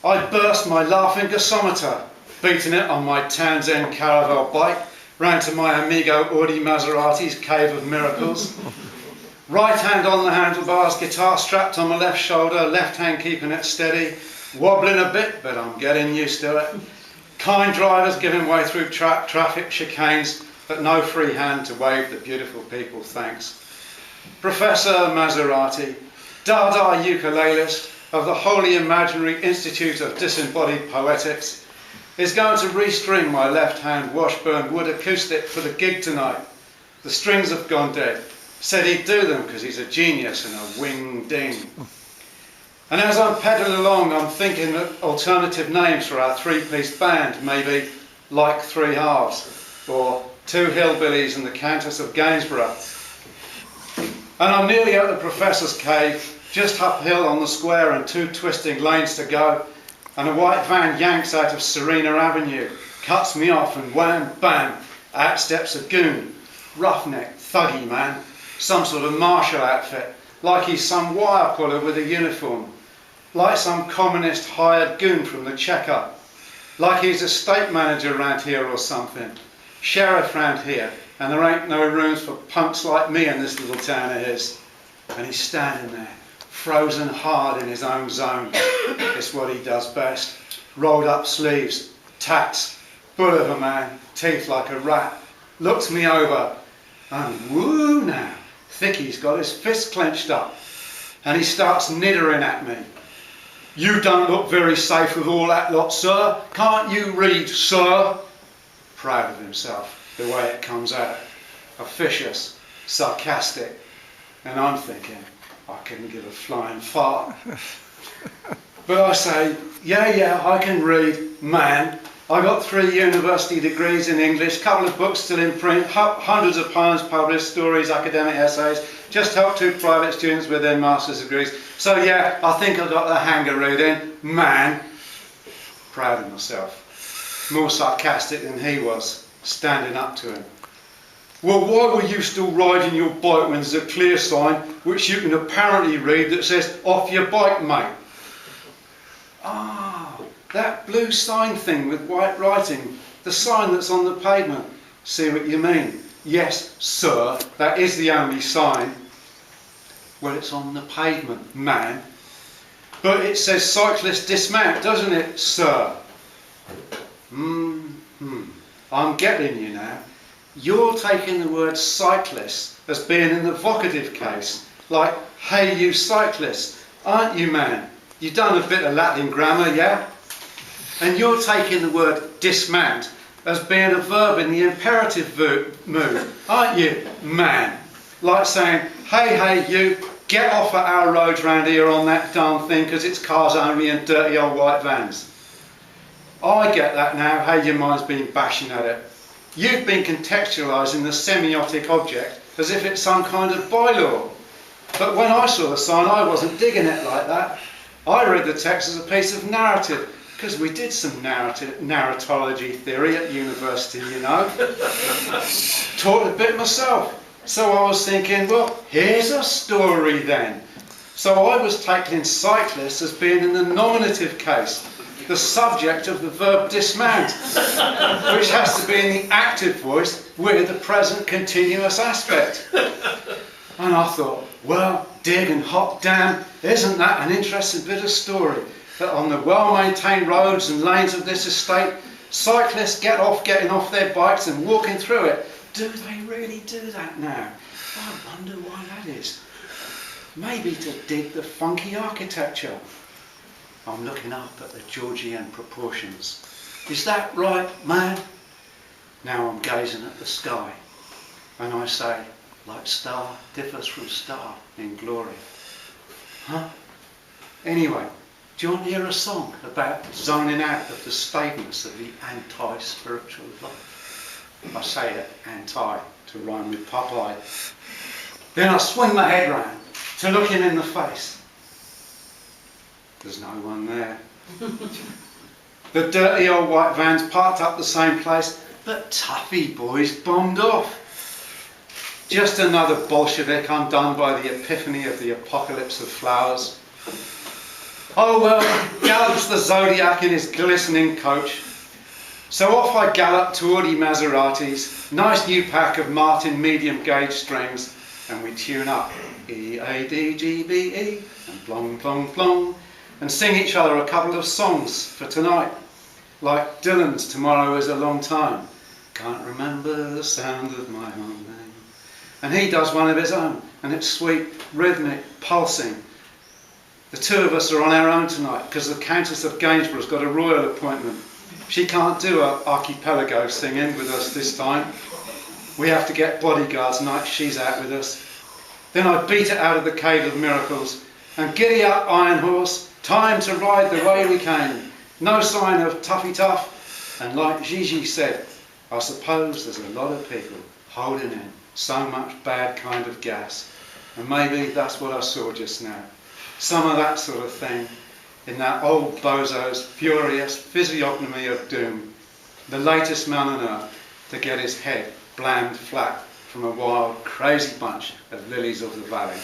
I burst my laughing gasometer, beating it on my Townsend Caravel bike, round to my amigo Audi Maserati's Cave of Miracles. Right hand on the handlebars, guitar strapped on my left shoulder, left hand keeping it steady, wobbling a bit, but I'm getting used to it. Kind drivers giving way through traffic chicanes, but no free hand to wave the beautiful people thanks. Professor Maserati, Dada ukulelist of the Wholly Imaginary Institute of Disembodied Poetics, is going to restring my left-hand Washburn wood acoustic for the gig tonight. The strings have gone dead. Said he'd do them because he's a genius and a wing-ding. And as I'm pedalling along, I'm thinking of alternative names for our three-piece band, maybe Like Three Halves, or Two Hillbillies and the Countess of Gainsborough. And I'm nearly at the Professor's Cave, just uphill on the square and 2 twisting lanes to go, and a white van yanks out of Serena Avenue, cuts me off, and wham, bam, out steps a goon. Roughneck, thuggy man, some sort of martial outfit, like he's some wire puller with a uniform, like some communist hired goon from the checkup, like he's a state manager round here or something, sheriff round here, and there ain't no rooms for punks like me in this little town of his. And he's standing there, frozen hard in his own zone. It's what he does best. Rolled up sleeves, tats, bull of a man, teeth like a rat. Looks me over, and woo now, Thicky's got his fist clenched up, and he starts niddering at me. You don't look very safe with all that lot, sir. Can't you read, sir? Proud of himself, the way it comes out. Officious, sarcastic, and I'm thinking, I couldn't give a flying fart. But I say, yeah, I can read, man. I got 3 university degrees in English, couple of books still in print, hundreds of poems published, stories, academic essays, just helped 2 private students with their master's degrees. So yeah, I think I got the hang of reading, man. Proud of myself. More sarcastic than he was, standing up to him. Well, why were you still riding your bike when there's a clear sign, which you can apparently read, that says, off your bike, mate? Ah, that blue sign thing with white writing, the sign that's on the pavement. See what you mean? Yes, sir, that is the only sign. Well, it's on the pavement, man. But it says cyclist dismount, doesn't it, sir? I'm getting you now. You're taking the word cyclist as being in the vocative case, like, hey you cyclist, aren't you, man? You've done a bit of Latin grammar, yeah? And you're taking the word dismount as being a verb in the imperative mood, aren't you, man? Like saying, hey you, get off at our roads round here on that darn thing, because it's cars only and dirty old white vans. I get that now, how your mind's been bashing at it. You've been contextualising the semiotic object as if it's some kind of bylaw. But when I saw the sign, I wasn't digging it like that. I read the text as a piece of narrative, because we did some narratology theory at university, you know. Taught a bit myself. So I was thinking, well, here's a story then. So I was taking cyclist as being in the nominative case, the subject of the verb dismount, which has to be in the active voice with the present continuous aspect. And I thought, well, dig and hot damn, isn't that an interesting bit of story? That on the well-maintained roads and lanes of this estate, cyclists getting off their bikes and walking through it. Do they really do that now? I wonder why that is. Maybe to dig the funky architecture. I'm looking up at the Georgian proportions. Is that right, man? Now I'm gazing at the sky, and I say, like star differs from star in glory. Huh? Anyway, do you want to hear a song about zoning out of the staidness of the anti-spiritual life? I say it, anti, to rhyme with Popeye. Then I swing my head round to look him in the face. There's no one there. The dirty old white van's parked up the same place, but Tuffy boy's bombed off. Just another Bolshevik undone by the epiphany of the apocalypse of flowers. Oh well, gallops the Zodiac in his glistening coach. So off I gallop to Audi Maserati's, nice new pack of Martin medium gauge strings, and we tune up E-A-D-G-B-E and plong plong plong, and sing each other a couple of songs for tonight, like Dylan's Tomorrow Is a Long Time. Can't remember the sound of my own name. And he does one of his own, and it's sweet, rhythmic, pulsing. The two of us are on our own tonight because the Countess of Gainsborough's got a royal appointment. She can't do her archipelago singing with us this time. We have to get bodyguards night she's out with us. Then I beat it out of the Cave of Miracles and giddy up, Iron Horse, time to ride the way we came. No sign of Tuffy Tuff, and like Gigi said, I suppose there's a lot of people holding in so much bad kind of gas. And maybe that's what I saw just now. Some of that sort of thing in that old bozo's furious physiognomy of doom. The latest man on earth to get his head blammed flat from a wild, crazy bunch of lilies of the valley.